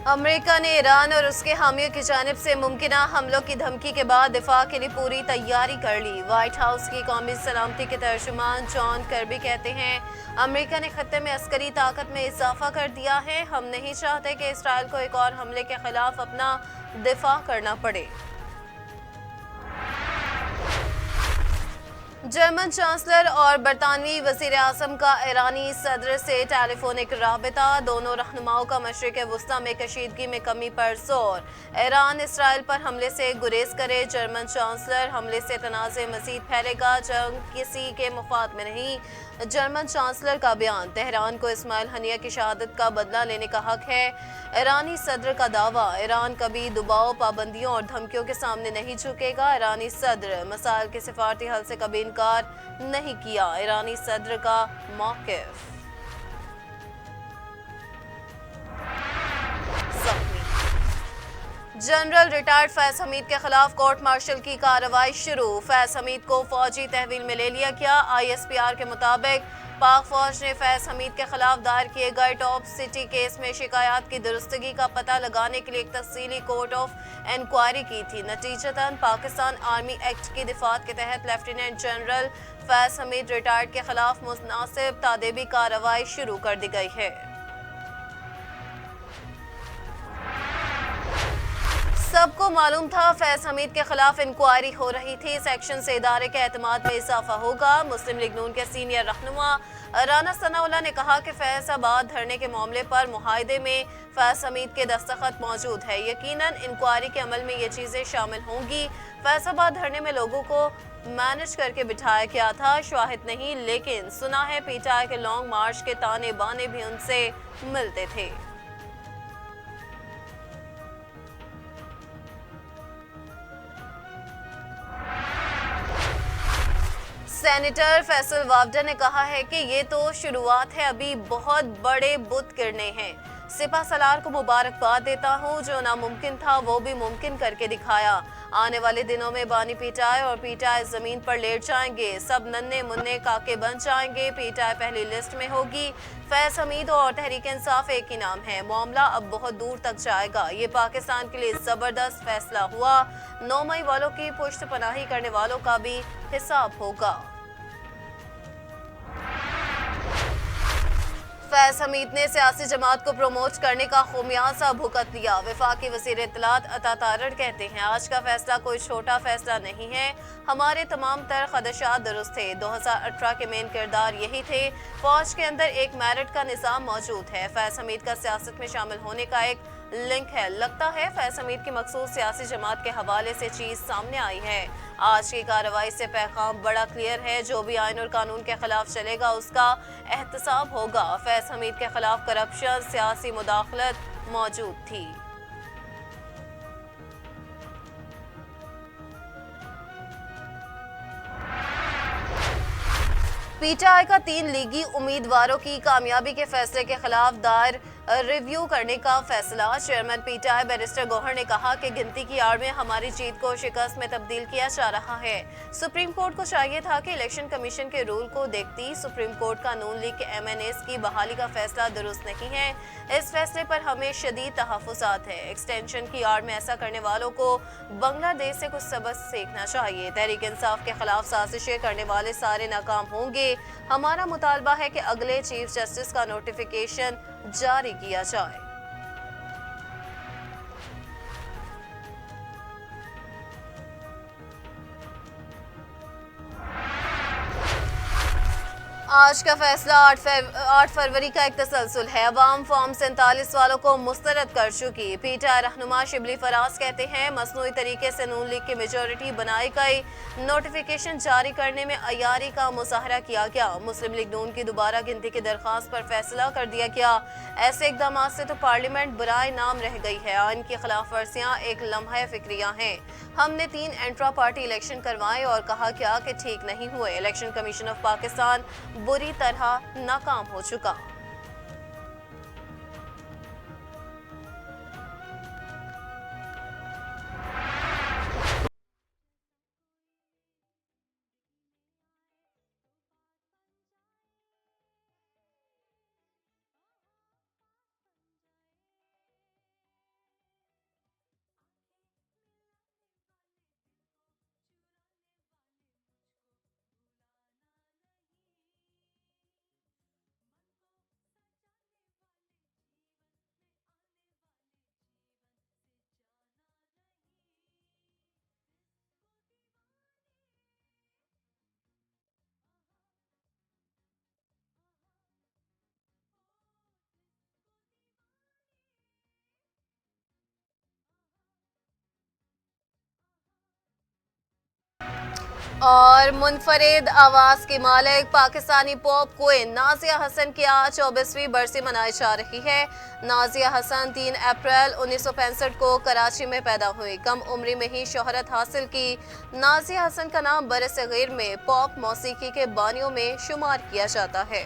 America ने Iran और उसके हामियों की जानिब से मुमकिना हमलों की धमकी के बाद दिफा के लिए पूरी तैयारी कर ली। व्हाइट हाउस की कौमी सलामती के तर्जुमान जॉन कर्बी कहते हैं, अमेरिका ने खत्ते में अस्करी ताकत में इजाफा कर दिया है। हम नहीं चाहते कि इसराइल को एक और हमले के खिलाफ अपना दिफा करना पड़े। जर्मन चांसलर और बरतानवी वजीर आजम का ईरानी सदर से टेलीफोनिक राबिता। दोनों रहनुमाओं का मशरिक वस्ती में कशीदगी में कमी पर जोर। ईरान इसराइल पर हमले से गुरेज करे। जर्मन चांसलर, हमले से तनाज़े मजीद फैलेगा, जंग किसी के मफाद में नहीं। जर्मन चांसलर का बयान। तेहरान को इस्माइल हनिया की शहादत का बदला लेने का हक है। ईरानी सदर का दावा, ईरान कभी दबाव, पाबंदियों और धमकियों के सामने नहीं झुकेगा। ईरानी सदर, मसाइल के सिफारती हल से कभी इनकार नहीं किया। ईरानी सदर का मौक़िफ़। जनरल रिटायर्ड फैज हमीद के खिलाफ कोर्ट मार्शल की कार्रवाई शुरू। फैज हमीद को फौजी तहवील में ले लिया गया। ISPR के मुताबिक पाक फौज ने फैज हमीद के खिलाफ दायर किए गए टॉप सिटी केस में शिकायत की दुरुस्तगी का पता लगाने के लिए एक तफसीली कोर्ट ऑफ इंक्वायरी की थी। नतीजतन पाकिस्तान आर्मी एक्ट की दिफात के तहत lieutenant general Faiz Hamid retired के खिलाफ मुनासिब तादेबी कार्रवाई शुरू कर दी गई है। सबको मालूम था फैज हमीद के खिलाफ इंक्वायरी हो रही थी। सेक्शन से इदारे के एतमाद में इजाफा होगा। मुस्लिम लीग नून के सीनियर रहनुमा राना सनाउल्लाह ने कहा कि फैसलाबाद धरने के मामले पर मुआहदे में फैज हमीद के दस्तखत मौजूद है। यकीनन इंक्वायरी के अमल में ये चीजें शामिल होंगी। फैसलाबाद धरने में लोगों को मैनेज करके बिठाया गया था, शाहिद नहीं, लेकिन सुना है PTI के लॉन्ग मार्च के ताने बाने भी उनसे मिलते थे। सेनेटर फैसल वावडा ने कहा है कि ये तो शुरुआत है, अभी बहुत बड़े बुत गिरने हैं। सिपा सलार को मुबारकबाद देता हूँ, जो नामुमकिन था वो भी मुमकिन करके दिखाया। आने वाले दिनों में बानी PTI और PTI जमीन पर लेट जाएंगे, सब नन्हे मुन्ने काके बन जाएंगे। PTI पहली लिस्ट में होगी। फैज हमीद और तहरीक इंसाफ एक ही नाम है। मामला अब बहुत दूर तक जाएगा। ये पाकिस्तान के लिए जबरदस्त फैसला हुआ। 9 मई वालों की पुश्त पनाही करने वालों का भी हिसाब होगा। फैज हमीद ने सियासी जमात को प्रमोट करने का खुमियाजा भुगत लिया। वफाकी वजीर इत्तलात अता तारड़ कहते हैं, आज का फैसला कोई छोटा फैसला नहीं है। हमारे तमाम तर खदशात दुरुस्त थे। 2018 के मेन किरदार यही थे। फौज के अंदर एक मेरिट का निज़ाम मौजूद है। फैज हमीद का सियासत में शामिल होने का एक लिंक है। लगता है फैज हमीद की मखसूस सियासी जमात के हवाले से चीज सामने आई है। आज की कार्रवाई से पैगाम बड़ा क्लियर है, जो भी आइन और कानून के खिलाफ चलेगा उसका एहतसाब होगा। फैज हमीद के खिलाफ करप्शन, सियासी मुदाखलत मौजूद थी। PTI का 3 लीगी उम्मीदवारों की कामयाबी के फैसले के खिलाफ दायर रिव्यू करने का फैसला। चेयरमैन PTI बैरिस्टर गौहर ने कहा कि गिनती की आड़ में हमारी जीत को शिकस्त में तब्दील किया जा रहा है। सुप्रीम कोर्ट को चाहिए था कि इलेक्शन कमीशन के रूल को देखती। सुप्रीम कोर्ट का नून लीग के MNAs की बहाली का फैसला दुरुस्त नहीं है। इस फैसले पर हमें शदीद तहफ़्फ़ुज़ात है। एक्सटेंशन की आड़ में ऐसा करने वालों को बांग्लादेश से कुछ सबक सीखना चाहिए। तहरीक इंसाफ के खिलाफ साजिशें करने वाले सारे नाकाम होंगे। हमारा मुतालबा है कि अगले चीफ जस्टिस का नोटिफिकेशन जारी किया जाए। आज का फैसला 8 फरवरी का एक तसलसल है। अवाम फॉर्म 47 वालों को मुस्तरद कर चुकी। PTI रहनुमा शिबली फराज कहते हैं, मसनूई तरीके से नून लीग की मेजोरिटी बनाई गई। नोटिफिकेशन जारी करने में अयारी का मुजाहरा किया गया। मुस्लिम लीग नून की दोबारा गिनती की दरख्वास्त पर फैसला कर दिया गया। ऐसे इकदाम से तो पार्लियामेंट बुराए नाम रह गई है। आइन की खिलाफ वर्जियाँ एक लम्हा फिक्रिया हैं। हमने 3 इंट्रा पार्टी इलेक्शन करवाए और कहा क्या कि ठीक नहीं हुए। इलेक्शन कमीशन ऑफ पाकिस्तान बुरी तरह नाकाम हो चुका। और मुनफरिद आवाज की मालिक पाकिस्तानी पॉप क्वीन नाजिया हसन की आज 24वीं बरसी मनाई जा रही है। नाजिया हसन 3 अप्रैल 1965 को कराची में पैदा हुई। कम उम्री में ही शोहरत हासिल की नाजिया हसन का नाम बरसगीर में पॉप मौसीकी के बानियों में शुमार किया जाता है।